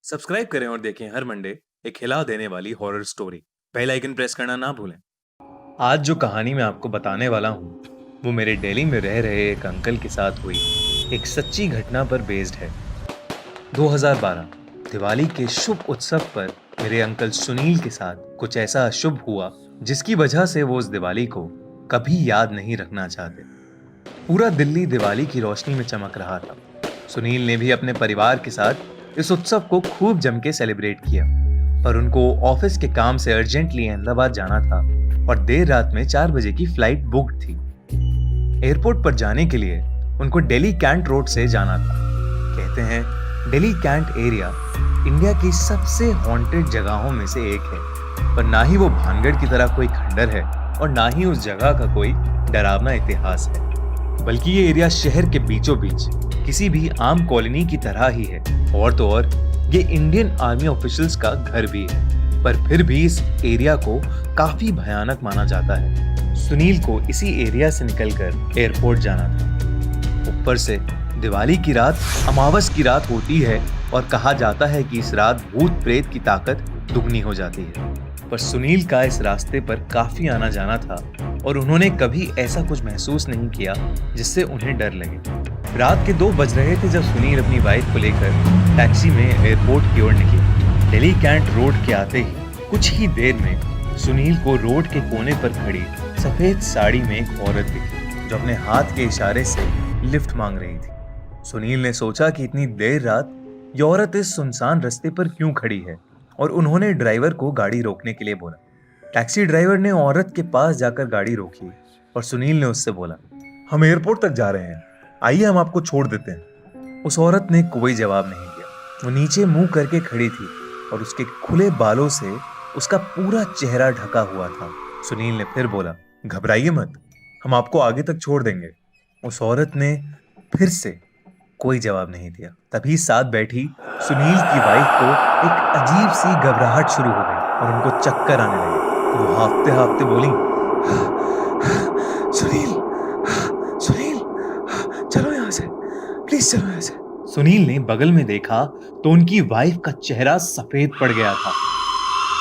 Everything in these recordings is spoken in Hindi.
सब्सक्राइब करें और देखें हर मंडे एक हिला देने वाली horror story. Bell icon press करना ना भूलें। आज जो कहानी मैं आपको बताने वाला हूँ वो मेरे दिल्ली में रह रहे एक अंकल के साथ हुई एक सच्ची घटना पर बेस्ड है। 2012 दिवाली के शुभ उत्सव पर मेरे अंकल सुनील के साथ कुछ ऐसा अशुभ हुआ जिसकी वजह से वो उस दिवाली को कभी याद नहीं रखना चाहते। पूरा दिल्ली दिवाली की रोशनी में चमक रहा था। सुनील ने भी अपने परिवार के साथ इस उत्सव को खूब जम के सेलिब्रेट किया, पर उनको ऑफिस के काम से अर्जेंटली अहमदाबाद जाना था और देर रात में 4 बजे की फ्लाइट बुक्ड थी। एयरपोर्ट पर जाने के लिए उनको दिल्ली कैंट रोड से जाना था। कहते हैं दिल्ली कैंट एरिया इंडिया की सबसे हॉन्टेड जगहों में से एक है, पर ना ही वो भानगढ़ की तरह कोई खंडर है और ना ही उस जगह का कोई डरावना इतिहास है, बल्कि ये एरिया शहर के बीचों बीच किसी भी आम कॉलोनी की तरह ही है। और तो और ये इंडियन आर्मी ऑफिशियल्स का घर भी है, पर फिर भी इस एरिया को काफी भयानक माना जाता है। सुनील को इसी एरिया से निकलकर एयरपोर्ट जाना था। ऊपर से दिवाली की रात अमावस की रात होती है और कहा जाता है कि इस रात भूत प्रेत की ताकत दुगनी हो जाती है। पर सुनील का इस रास्ते पर काफी आना जाना था और उन्होंने कभी ऐसा कुछ महसूस नहीं किया जिससे उन्हें डर लगे। रात के 2 बज रहे थे जब सुनील अपनी वाइफ को लेकर टैक्सी में एयरपोर्ट की ओर निकले। दिल्ली कैंट रोड के आते ही कुछ ही देर में सुनील को रोड के कोने पर खड़ी सफेद साड़ी में एक औरत दिखी जो अपने हाथ के इशारे से लिफ्ट मांग रही थी। सुनील ने सोचा कि इतनी देर रात ये औरत इस सुनसान रास्ते पर क्यों खड़ी है और उन्होंने ड्राइवर को गाड़ी रोकने के लिए बोला। टैक्सी ड्राइवर ने औरत के पास जाकर गाड़ी रोकी और सुनील ने उससे बोला, हम एयरपोर्ट तक जा रहे हैं, आइए हम आपको छोड़ देते हैं। उस औरत ने कोई जवाब नहीं दिया। वो नीचे मुंह करके खड़ी थी और उसके खुले बालों से उसका पूरा चेहरा ढका हुआ था। सुनील ने फिर बोला, घबराइए मत, हम आपको आगे तक छोड़ देंगे। उस औरत ने फिर से कोई जवाब नहीं दिया। तभी साथ बैठी सुनील की वाइफ को एक अजीब सी घबराहट शुरू हो गई और उनको चक्कर आने लगे। वो हांफते हांफते बोली, सुनील, सुनील, चलो यहाँ से, प्लीज चलो यहाँ से। सुनील ने बगल में देखा तो उनकी वाइफ का चेहरा सफेद पड़ गया था।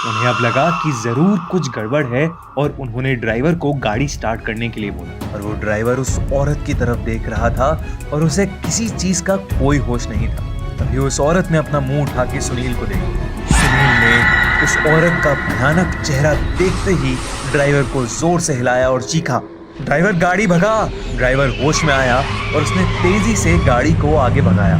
उन्हें अब लगा कि जरूर कुछ गड़बड़ है और उन्होंने ड्राइवर को गाड़ी स्टार्ट करने के लिए बोला। और वो ड्राइवर उस औरत की तरफ देख रहा था और उसे किसी चीज का कोई होश नहीं था। तभी उस औरत ने अपना मुंह उठा के सुनील को देखा। सुनील ने उस औरत का भयानक चेहरा देखते ही ड्राइवर को जोर से हिलाया और चीखा, ड्राइवर गाड़ी भगा। ड्राइवर होश में आया और उसने तेजी से गाड़ी को आगे भगाया।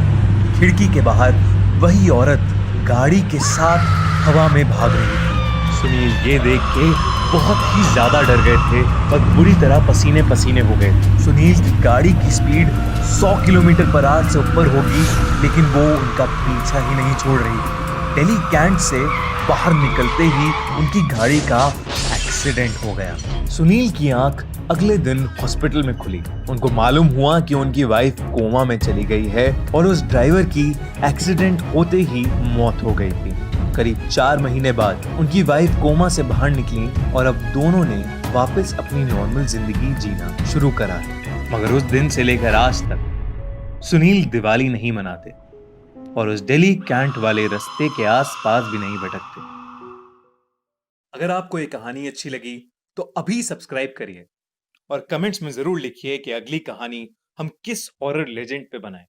खिड़की के बाहर वही औरत गाड़ी के साथ हवा में भाग रही थी। सुनील ये देख के बहुत ही ज्यादा डर गए थे और बुरी तरह पसीने पसीने हो गए। सुनील की गाड़ी की स्पीड 100 किलोमीटर पर आवर से ऊपर होगी, लेकिन वो उनका पीछा ही नहीं छोड़ रही थी। दिल्ली कैंट से बाहर निकलते ही उनकी गाड़ी का एक्सीडेंट हो गया। सुनील की आंख अगले दिन हॉस्पिटल में खुली। उनको मालूम हुआ कि उनकी वाइफ कोमा में चली गई है और उस ड्राइवर की एक्सीडेंट होते ही मौत हो गई थी। करीब 4 महीने बाद उनकी वाइफ कोमा से बाहर निकली और अब दोनों ने वापस अपनी नॉर्मल जिंदगी जीना शुरू करा है। मगर उस दिन से लेकर आज तक सुनील दिवाली नहीं मनाते और उस दिल्ली कैंट वाले रास्ते के आसपास भी नहीं भटकते। अगर आपको ये कहानी अच्छी लगी तो अभी सब्सक्राइब करिए और कमेंट्स में जरूर लिखिए कि अगली कहानी हम किस हॉरर लेजेंड पे बनाएं।